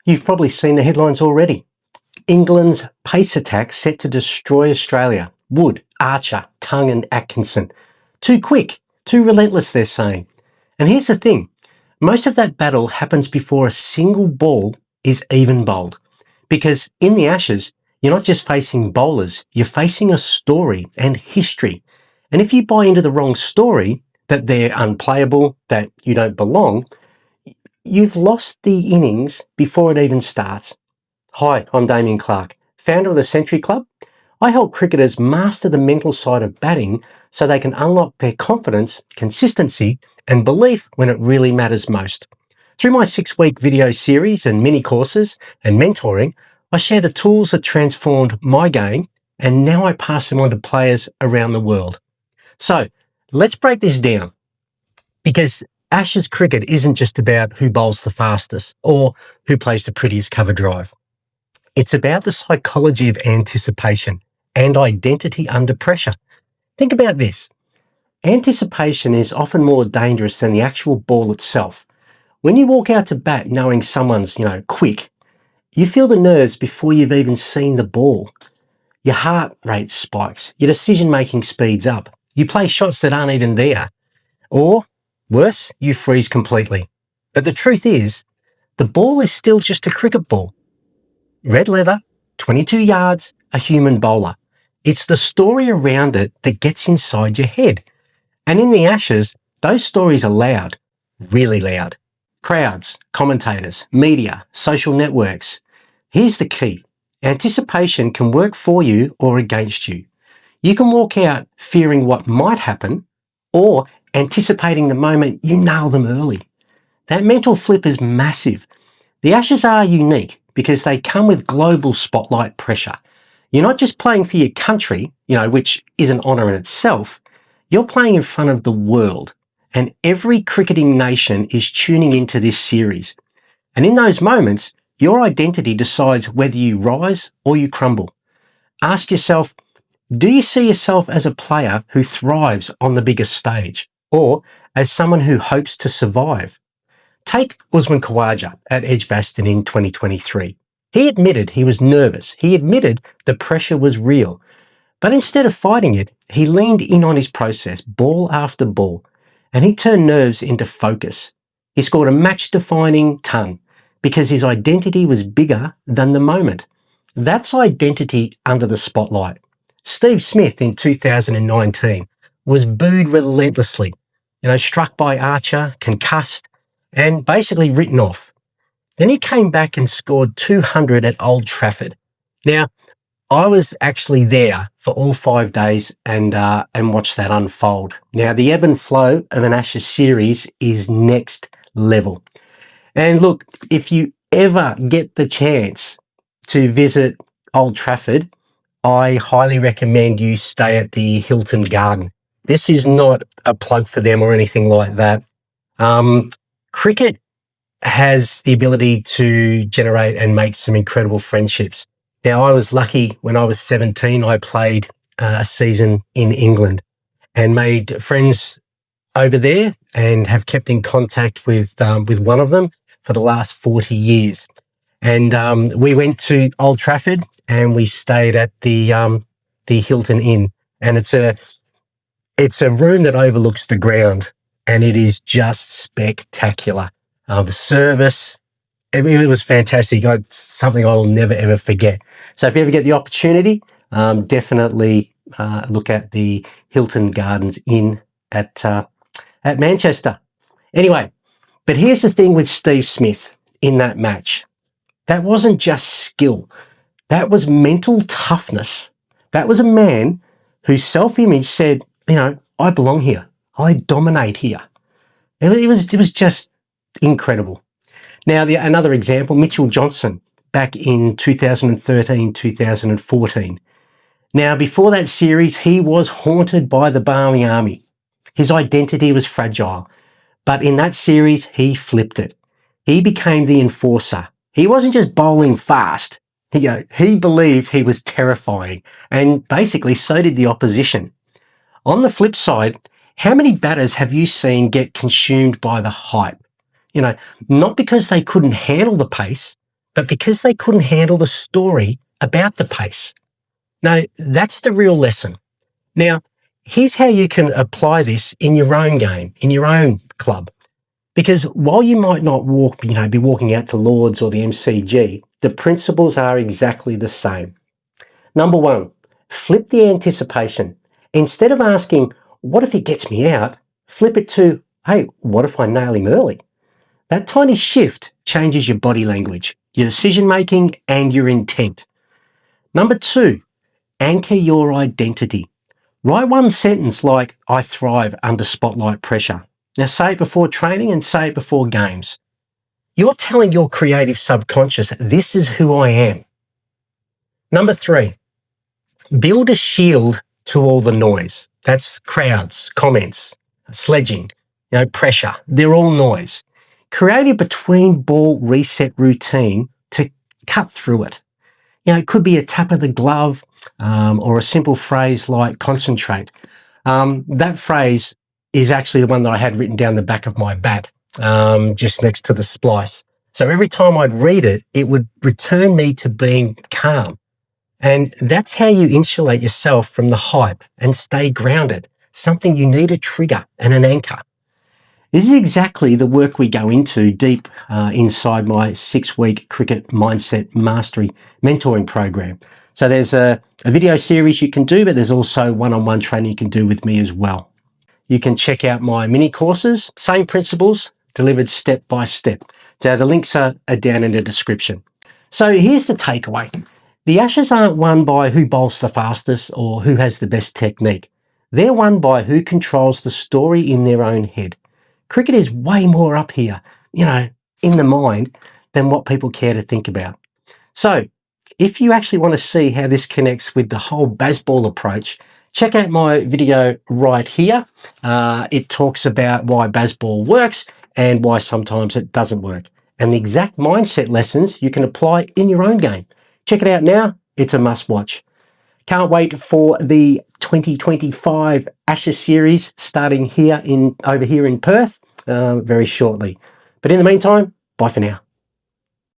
You've probably seen the headlines already. England's pace attack set to destroy Australia. Wood, Archer, Tongue and Atkinson. Too quick, too relentless, they're saying. And here's the thing. Most of that battle happens before a single ball is even bowled. Because in the Ashes, you're not just facing bowlers, you're facing a story and history. And if you buy into the wrong story, that they're unplayable, that you don't belong, you've lost the innings before it even starts. Hi, I'm Damien Clark, founder of the Century Club. I help cricketers master the mental side of batting so they can unlock their confidence, consistency and belief when it really matters most. Through my 6-week video series and mini courses and mentoring, I share the tools that transformed my game and now I pass them on to players around the world. So let's break this down, because Ashes cricket isn't just about who bowls the fastest or who plays the prettiest cover drive. It's about the psychology of anticipation and identity under pressure. Think about this. Anticipation is often more dangerous than the actual ball itself. When you walk out to bat knowing someone's, quick, you feel the nerves before you've even seen the ball. Your heart rate spikes, your decision-making speeds up. You play shots that aren't even there. Or, worse, you freeze completely. But the truth is, the ball is still just a cricket ball. Red leather, 22 yards, a human bowler. It's the story around it that gets inside your head. And in the Ashes, those stories are loud, really loud. Crowds, commentators, media, social networks. Here's the key. Anticipation can work for you or against you. You can walk out fearing what might happen or anticipating the moment you nail them early. That mental flip is massive. The Ashes are unique because they come with global spotlight pressure. You're not just playing for your country, which is an honour in itself. You're playing in front of the world, and every cricketing nation is tuning into this series. And in those moments, your identity decides whether you rise or you crumble. Ask yourself, do you see yourself as a player who thrives on the biggest stage, or as someone who hopes to survive? Take Usman Khawaja at Edgbaston in 2023. He admitted he was nervous. He admitted the pressure was real. But instead of fighting it, he leaned in on his process, ball after ball, and he turned nerves into focus. He scored a match-defining ton because his identity was bigger than the moment. That's identity under the spotlight. Steve Smith in 2019 was booed relentlessly, struck by Archer, concussed, and basically written off. Then he came back and scored 200 at Old Trafford. Now, I was actually there for all 5 days and watched that unfold. Now, the ebb and flow of an Ashes series is next level. And look, if you ever get the chance to visit Old Trafford, I highly recommend you stay at the Hilton Garden. This is not a plug for them or anything like that. Cricket has the ability to generate and make some incredible friendships. Now, I was lucky when I was 17, I played a season in England and made friends over there and have kept in contact with one of them for the last 40 years. And we went to Old Trafford and we stayed at the Hilton Inn. And it's a room that overlooks the ground and it is just spectacular. The service, it was fantastic. Something I will never, ever forget. So if you ever get the opportunity, definitely look at the Hilton Gardens Inn at Manchester. Anyway, but here's the thing with Steve Smith in that match. That wasn't just skill. That was mental toughness. That was a man whose self-image said, I belong here. I dominate here. It was just incredible. Now, another example, Mitchell Johnson, back in 2013, 2014. Now, before that series, he was haunted by the Barmy Army. His identity was fragile. But in that series, he flipped it. He became the enforcer. He wasn't just bowling fast. He believed he was terrifying. And basically, so did the opposition. On the flip side, how many batters have you seen get consumed by the hype? Not because they couldn't handle the pace, but because they couldn't handle the story about the pace. No, that's the real lesson. Now, here's how you can apply this in your own game, in your own club. Because while you might not be walking out to Lords or the MCG, the principles are exactly the same. Number one, flip the anticipation. Instead of asking, what if he gets me out? Flip it to, hey, what if I nail him early? That tiny shift changes your body language, your decision making, and your intent. Number two, anchor your identity. Write one sentence like, I thrive under spotlight pressure. Now say it before training and say it before games. You're telling your creative subconscious, this is who I am. Number three, build a shield to all the noise. That's crowds, comments, sledging, pressure. They're all noise. Create a between ball reset routine to cut through it. It could be a tap of the glove or a simple phrase like concentrate. That phrase is actually the one that I had written down the back of my bat, just next to the splice. So every time I'd read it, it would return me to being calm. And that's how you insulate yourself from the hype and stay grounded, something you need a trigger and an anchor. This is exactly the work we go into deep inside my 6-week cricket mindset mastery mentoring program. So there's a video series you can do, but there's also one-on-one training you can do with me as well. You can check out my mini courses, same principles, delivered step by step. So the links are down in the description. So here's the takeaway. The Ashes aren't won by who bowls the fastest or who has the best technique. They're won by who controls the story in their own head. Cricket is way more up here, in the mind than what people care to think about. So if you actually want to see how this connects with the whole baseball approach, check out my video right here. It talks about why baseball works and why sometimes it doesn't work. And the exact mindset lessons you can apply in your own game. Check it out now. It's a must watch. Can't wait for the 2025 Ashes series starting over here in Perth very shortly. But in the meantime, bye for now.